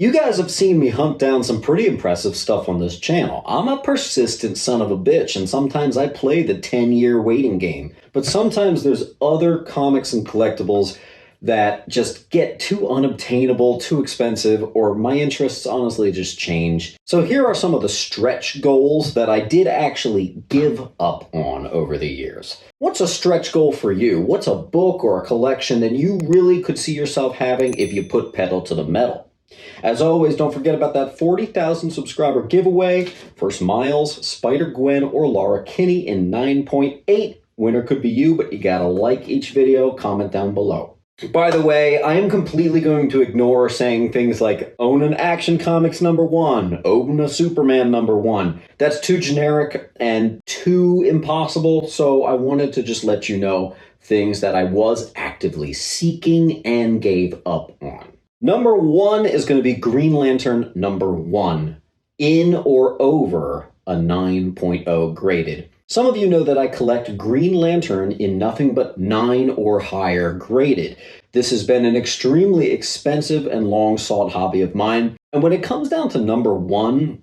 You guys have seen me hunt down some pretty impressive stuff on this channel. I'm a persistent son of a bitch, and sometimes I play the 10-year waiting game. But sometimes there's other comics and collectibles that just get too unobtainable, too expensive, or my interests honestly just change. So here are some of the stretch goals that I did actually give up on over the years. What's a stretch goal for you? What's a book or a collection that you really could see yourself having if you put pedal to the metal? As always, don't forget about that 40,000 subscriber giveaway. First Miles, Spider-Gwen, or Laura Kinney in 9.8. Winner could be you, but you gotta like each video, comment down below. By the way, I am completely going to ignore saying things like own an Action Comics #1, own a Superman #1. That's too generic and too impossible, so I wanted to just let you know things that I was actively seeking and gave up on. #1 is going to be Green Lantern #1, in or over a 9.0 graded. Some of you know that I collect Green Lantern in nothing but 9 or higher graded. This has been an extremely expensive and long-sought hobby of mine, and when it comes down to #1,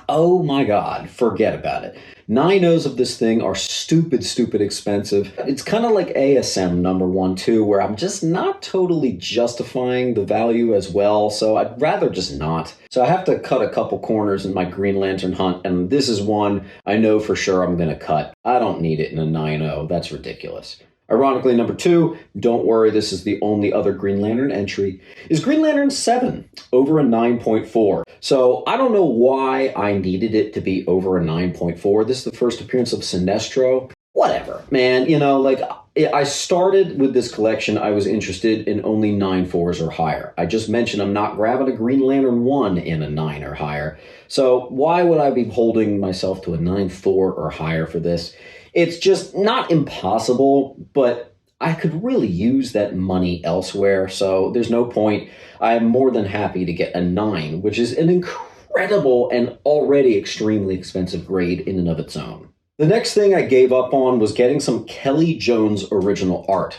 oh my god, forget about it. 9.0s of this thing are stupid expensive. It's kind of like ASM #1 too, where I'm just not totally justifying the value as well, so I'd rather just not. So I have to cut a couple corners in my Green Lantern hunt, and this is one I know for sure I'm going to cut. I don't need it in a 9.0, that's ridiculous. Ironically, #2, don't worry, this is the only other Green Lantern entry, is Green Lantern 7, over a 9.4. So I don't know why I needed it to be over a 9.4. This is the first appearance of Sinestro. Whatever, man, you know, like, I started with this collection, I was interested in only 9.4s or higher. I just mentioned I'm not grabbing a Green Lantern 1 in a 9 or higher. So why would I be holding myself to a 9.4 or higher for this? It's just not impossible, but I could really use that money elsewhere, so there's no point. I'm more than happy to get a 9, which is an incredible and already extremely expensive grade in and of its own. The next thing I gave up on was getting some Kelly Jones original art.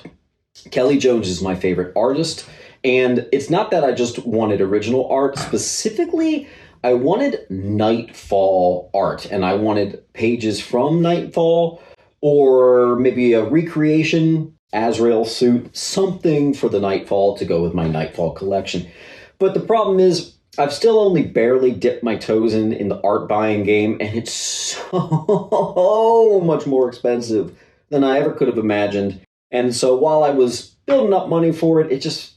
Kelly Jones is my favorite artist, and it's not that I just wanted original art. Specifically, I wanted Nightfall art, and I wanted pages from Nightfall, or maybe a recreation Azrael suit, something for the Nightfall to go with my Nightfall collection. But the problem is, I've still only barely dipped my toes in the art buying game, and it's so much more expensive than I ever could have imagined. And so while I was building up money for it,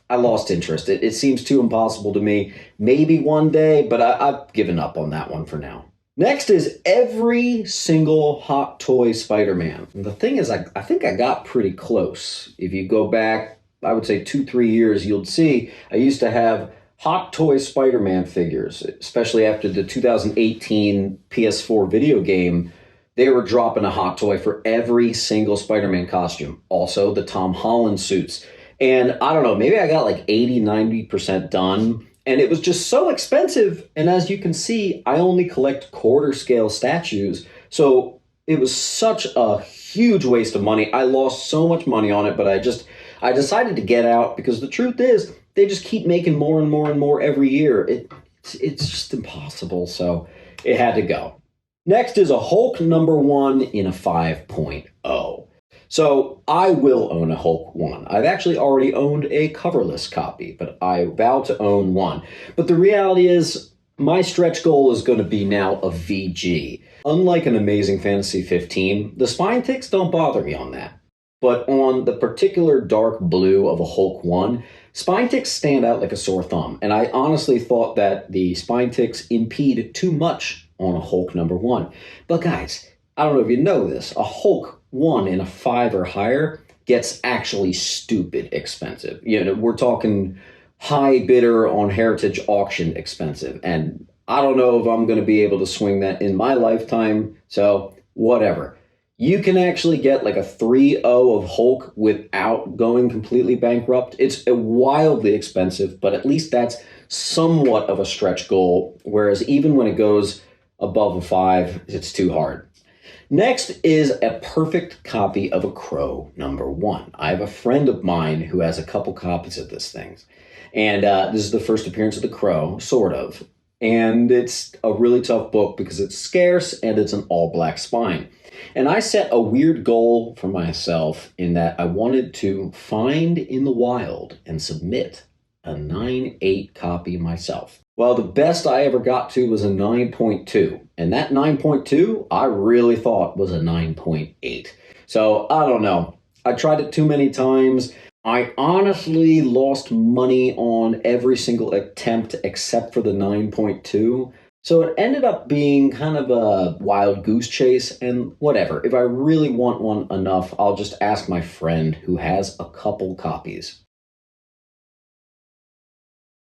I lost interest. It seems too impossible to me. Maybe one day, but I've given up on that one for now. Next is every single Hot Toy Spider-Man. And the thing is, I think I got pretty close. If you go back, I would say 2-3 years, you'll see I used to have Hot Toy Spider-Man figures, especially after the 2018 PS4 video game. They were dropping a Hot Toy for every single Spider-Man costume. Also, the Tom Holland suits. And I don't know, maybe I got like 80-90% done. And it was just so expensive. And as you can see, I only collect quarter scale statues. So it was such a huge waste of money. I lost so much money on it, but I decided to get out because the truth is they just keep making more and more and more every year. It's just impossible. So it had to go. Next is a Hulk #1 in a 5.0. So I will own a Hulk 1. I've actually already owned a coverless copy, but I vow to own one. But the reality is, my stretch goal is going to be now a VG. Unlike an Amazing Fantasy 15, the spine ticks don't bother me on that. But on the particular dark blue of a Hulk 1, spine ticks stand out like a sore thumb. And I honestly thought that the spine ticks impede too much on a Hulk #1. But guys, I don't know if you know this, a Hulk 1 in a 5 or higher gets actually stupid expensive. You know, we're talking high bidder on Heritage auction expensive. And I don't know if I'm going to be able to swing that in my lifetime. So whatever. You can actually get like a 3.0 of Hulk without going completely bankrupt. It's wildly expensive, but at least that's somewhat of a stretch goal. Whereas even when it goes above a 5, it's too hard. Next is a perfect copy of a Crow #1. I have a friend of mine who has a couple copies of this thing. And this is the first appearance of the Crow, sort of. And it's a really tough book because it's scarce and it's an all-black spine. And I set a weird goal for myself in that I wanted to find in the wild and submit a 9.8 copy myself. Well, the best I ever got to was a 9.2. And that 9.2, I really thought was a 9.8. So, I don't know. I tried it too many times. I honestly lost money on every single attempt except for the 9.2. So it ended up being kind of a wild goose chase, and whatever. If I really want one enough, I'll just ask my friend who has a couple copies.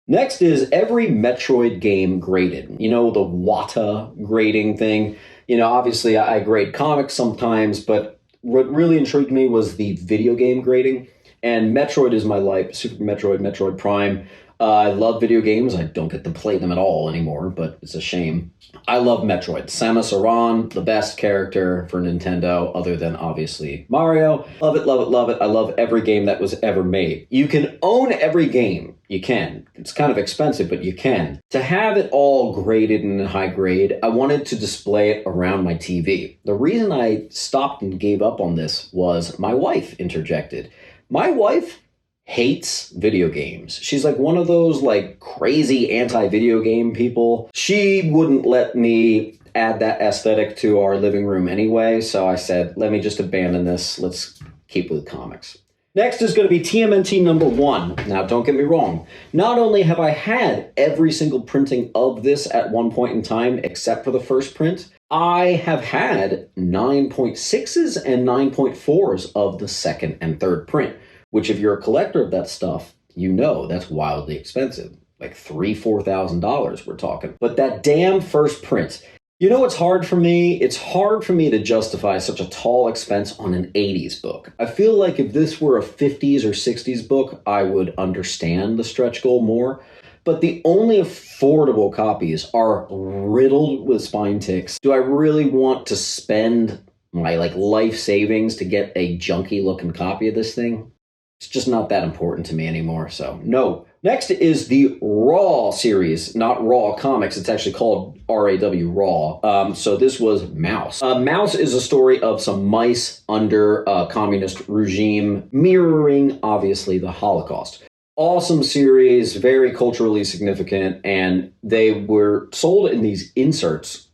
Next is every Metroid game graded. You know, the WATA grading thing. You know, obviously I grade comics sometimes, but what really intrigued me was the video game grading. And Metroid is my life. Super Metroid, Metroid Prime. I love video games. I don't get to play them at all anymore, but it's a shame. I love Metroid. Samus Aran, the best character for Nintendo, other than obviously Mario. Love it, love it, love it. I love every game that was ever made. You can own every game. You can. It's kind of expensive, but you can. To have it all graded in high grade, I wanted to display it around my TV. The reason I stopped and gave up on this was my wife interjected. My wife hates video games. She's like one of those like crazy anti-video game people. She wouldn't let me add that aesthetic to our living room anyway, so I said, let me just abandon this. Let's keep with comics. Next is going to be TMNT #1. Now, don't get me wrong. Not only have I had every single printing of this at one point in time, except for the first print, I have had 9.6s and 9.4s of the second and third print, which if you're a collector of that stuff, you know that's wildly expensive. Like $3,000-$4,000 we're talking. But that damn first print, you know what's hard for me? It's hard for me to justify such a tall expense on an 80s book. I feel like if this were a 50s or 60s book, I would understand the stretch goal more. But the only affordable copies are riddled with spine ticks. Do I really want to spend my life savings to get a junky looking copy of this thing? It's just not that important to me anymore, so no. Next is the Raw series, not Raw Comics. It's actually called RAW Raw. So this was Mouse. Mouse is a story of some mice under a communist regime, mirroring, obviously, the Holocaust. Awesome series, very culturally significant, and they were sold in these inserts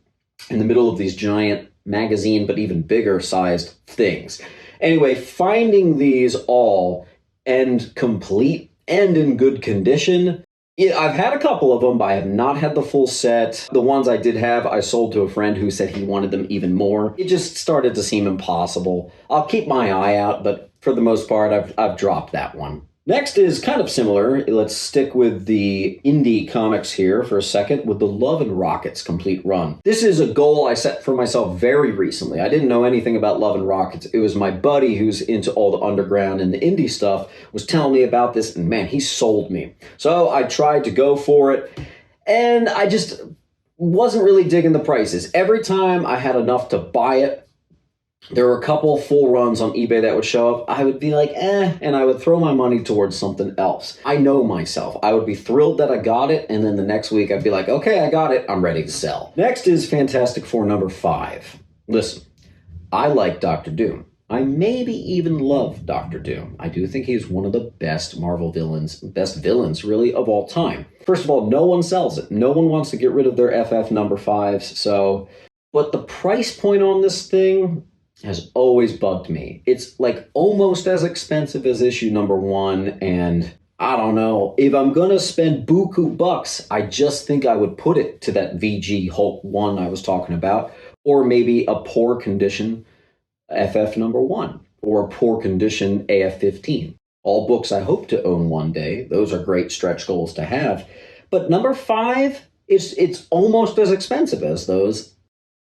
in the middle of these giant magazine, but even bigger sized things. Anyway, finding these all and complete and in good condition. Yeah, I've had a couple of them, but I have not had the full set. The ones I did have, I sold to a friend who said he wanted them even more. It just started to seem impossible. I'll keep my eye out, but for the most part, I've dropped that one. Next is kind of similar. Let's stick with the indie comics here for a second with the Love and Rockets complete run. This is a goal I set for myself very recently. I didn't know anything about Love and Rockets. It was my buddy who's into all the underground and the indie stuff was telling me about this, and man, he sold me. So I tried to go for it, and I just wasn't really digging the prices. Every time I had enough to buy it, there were a couple full runs on eBay that would show up. I would be like, and I would throw my money towards something else. I know myself. I would be thrilled that I got it, and then the next week I'd be like, okay, I got it. I'm ready to sell. Next is Fantastic Four #5. Listen, I like Dr. Doom. I maybe even love Dr. Doom. I do think he's one of the best Marvel villains, best villains, really, of all time. First of all, no one sells it. No one wants to get rid of their FF #5s, so... But the price point on this thing has always bugged me. It's like almost as expensive as issue #1, and I don't know. If I'm gonna spend buku bucks, I just think I would put it to that VG Hulk 1 I was talking about, or maybe a poor condition FF #1, or a poor condition AF-15. All books I hope to own one day. Those are great stretch goals to have. But #5, it's almost as expensive as those,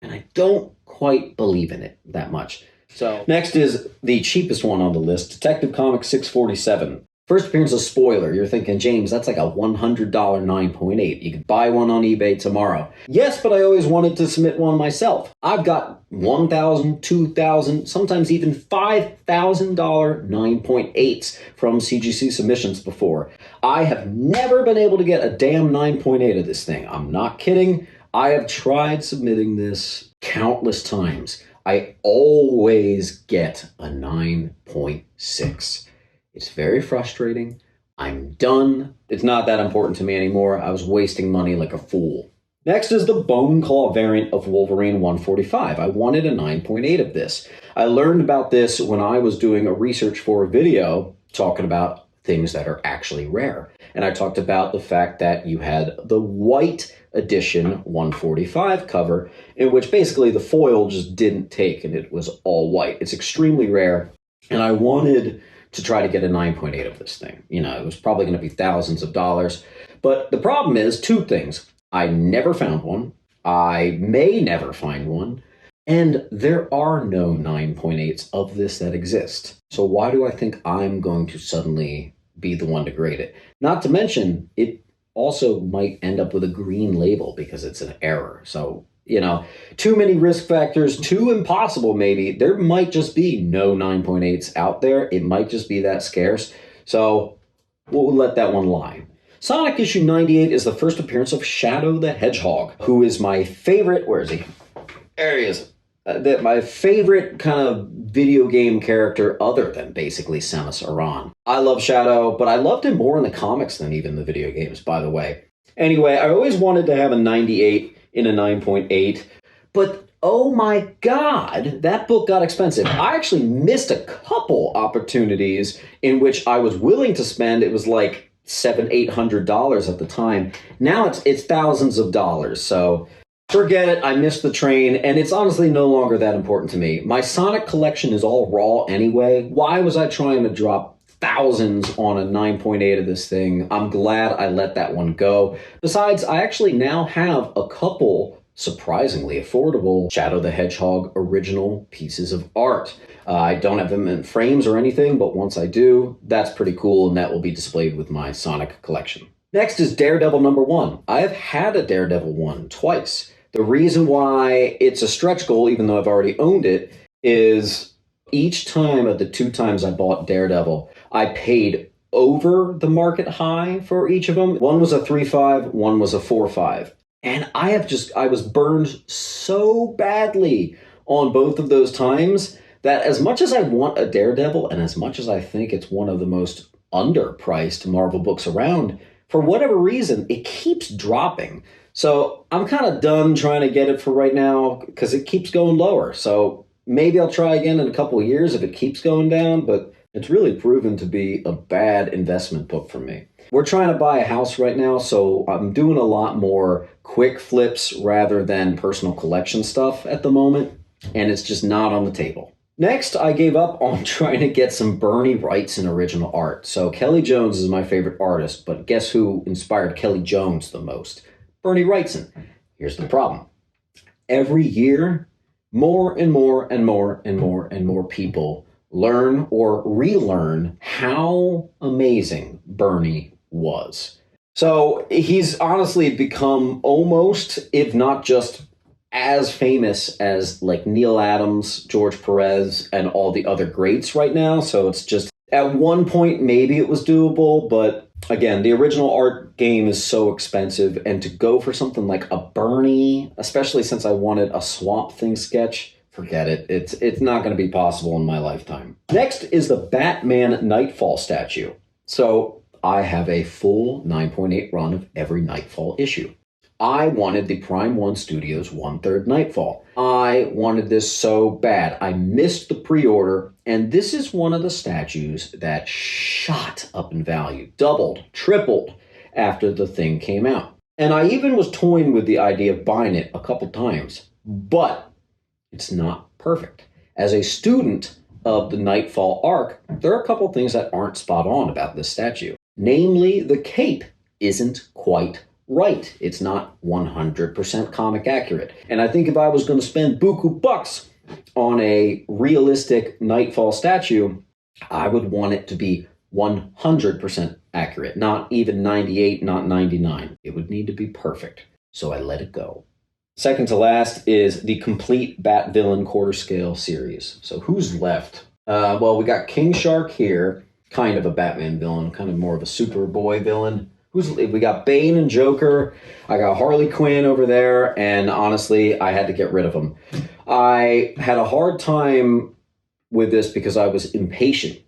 and I don't quite believe in it that much. So next is the cheapest one on the list, Detective Comics 647. First appearance of Spoiler. You're thinking, James, that's like a $100 9.8. You could buy one on eBay tomorrow. Yes, but I always wanted to submit one myself. I've got $1,000, $2,000, sometimes even $5,000 9.8s from CGC submissions before. I have never been able to get a damn 9.8 of this thing. I'm not kidding. I have tried submitting this countless times. I always get a 9.6. It's very frustrating. I'm done. It's not that important to me anymore. I was wasting money like a fool. Next is the Bone Claw variant of Wolverine 145. I wanted a 9.8 of this. I learned about this when I was doing a research for a video talking about things that are actually rare. And I talked about the fact that you had the white edition 145 cover, in which basically the foil just didn't take and it was all white. It's extremely rare. And I wanted to try to get a 9.8 of this thing. You know, it was probably going to be thousands of dollars. But the problem is two things. I never found one. I may never find one. And there are no 9.8s of this that exist. So why do I think I'm going to suddenly be the one to grade it? Not to mention, it also might end up with a green label because it's an error. So, you know, too many risk factors, too impossible maybe. There might just be no 9.8s out there. It might just be that scarce. So we'll let that one lie. Sonic issue 98 is the first appearance of Shadow the Hedgehog, who is my favorite. Where is he? There he is. My favorite kind of video game character other than basically Samus Aran. I love Shadow, but I loved him more in the comics than even the video games, by the way. Anyway, I always wanted to have a 98 in a 9.8, but oh my God, that book got expensive. I actually missed a couple opportunities in which I was willing to spend. It was like $700-800 at the time. Now it's thousands of dollars. So forget it. I missed the train, and it's honestly no longer that important to me. My Sonic collection is all raw anyway. Why was I trying to drop thousands on a 9.8 of this thing? I'm glad I let that one go. Besides, I actually now have a couple surprisingly affordable Shadow the Hedgehog original pieces of art. I don't have them in frames or anything, but once I do, that's pretty cool, and that will be displayed with my Sonic collection. Next is Daredevil #1. I have had a Daredevil one twice. The reason why it's a stretch goal, even though I've already owned it, is each time of the two times I bought Daredevil, I paid over the market high for each of them. One was a 3.5, one was a 4.5. And I was burned so badly on both of those times that as much as I want a Daredevil and as much as I think it's one of the most underpriced Marvel books around, for whatever reason, it keeps dropping. So I'm kind of done trying to get it for right now because it keeps going lower. So maybe I'll try again in a couple of years if it keeps going down, but it's really proven to be a bad investment book for me. We're trying to buy a house right now, so I'm doing a lot more quick flips rather than personal collection stuff at the moment, and it's just not on the table. Next, I gave up on trying to get some Bernie Wrightson original art. So Kelly Jones is my favorite artist, but guess who inspired Kelly Jones the most? Bernie Wrightson. Here's the problem. Every year, more and more and more and more and more people learn or relearn how amazing Bernie was. So he's honestly become almost, if not just as famous as like Neil Adams, George Perez, and all the other greats right now. So it's just, at one point, maybe it was doable, but again, the original art game is so expensive, and to go for something like a Bernie, especially since I wanted a Swamp Thing sketch, forget it. It's not going to be possible in my lifetime. Next is the Batman Nightfall statue. So I have a full 9.8 run of every Nightfall issue. I wanted the Prime 1 Studios 1/3 Nightfall. I wanted this so bad. I missed the pre-order, and this is one of the statues that shot up in value, doubled, tripled after the thing came out. And I even was toying with the idea of buying it a couple times, but it's not perfect. As a student of the Nightfall arc, there are a couple things that aren't spot on about this statue. Namely, the cape isn't quite right. It's not 100% comic accurate. And I think if I was going to spend buku bucks on a realistic Nightfall statue, I would want it to be 100% accurate, not even 98, not 99. It would need to be perfect, so I let it go. Second to last is the complete Bat Villain quarter scale series. So who's left? Well, we got King Shark here, kind of a Batman villain, kind of more of a Superboy villain. We got Bane and Joker. I got Harley Quinn over there, and honestly, I had to get rid of them. I had a hard time with this because I was impatient.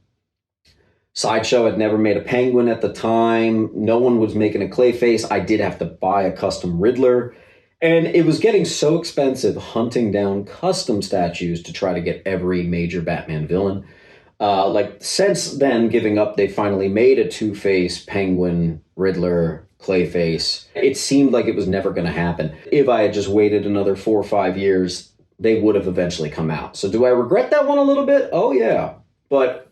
Sideshow had never made a Penguin at the time. No one was making a Clayface. I did have to buy a custom Riddler. And it was getting so expensive hunting down custom statues to try to get every major Batman villain. Since then, giving up, they finally made a Two-Face, Penguin, Riddler, Clayface. It seemed like it was never going to happen. If I had just waited another 4 or 5 years, they would have eventually come out. So do I regret that one a little bit? Oh, yeah. But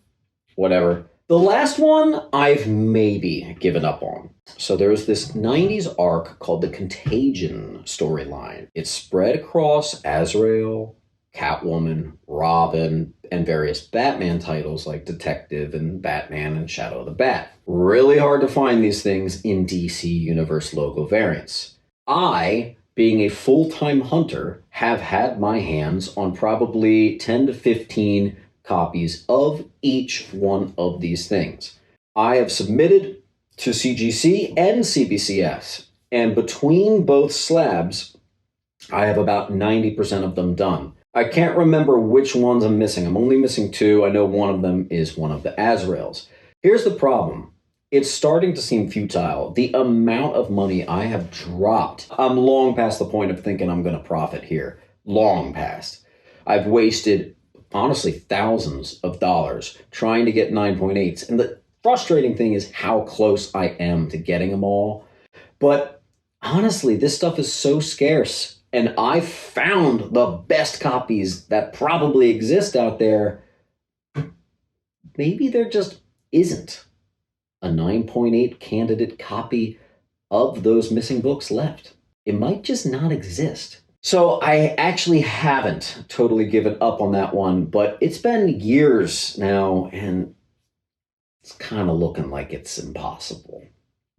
whatever. The last one, I've maybe given up on. So there's this 90s arc called the Contagion storyline. It's spread across Azrael, Catwoman, Robin, and various Batman titles like Detective and Batman and Shadow of the Bat. Really hard to find these things in DC Universe logo variants. I, being a full-time hunter, have had my hands on probably 10 to 15 copies of each one of these things. I have submitted to CGC and CBCS, and between both slabs, I have about 90% of them done. I can't remember which ones I'm missing. I'm only missing 2. I know one of them is one of the Azraels. Here's the problem. It's starting to seem futile. The amount of money I have dropped. I'm long past the point of thinking I'm going to profit here. Long past. I've wasted, honestly, thousands of dollars trying to get 9.8s. And the frustrating thing is how close I am to getting them all. But honestly, this stuff is so scarce. And I found the best copies that probably exist out there. Maybe there just isn't a 9.8 candidate copy of those missing books left. It might just not exist. So I actually haven't totally given up on that one, but it's been years now, and it's kind of looking like it's impossible.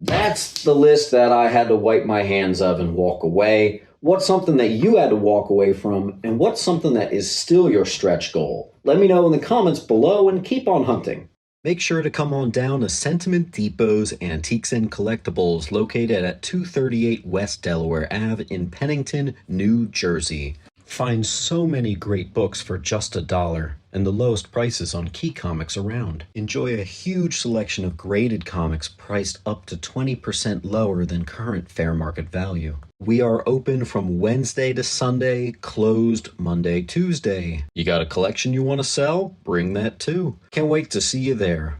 That's the list that I had to wipe my hands of and walk away. What's something that you had to walk away from, and what's something that is still your stretch goal? Let me know in the comments below, and keep on hunting. Make sure to come on down to Sentiment Depot's Antiques and Collectibles, located at 238 West Delaware Ave in Pennington, New Jersey. Find so many great books for just $1 and the lowest prices on key comics around. Enjoy a huge selection of graded comics priced up to 20% lower than current fair market value. We are open from Wednesday to Sunday, closed Monday, Tuesday. You got a collection you want to sell? Bring that too. Can't wait to see you there.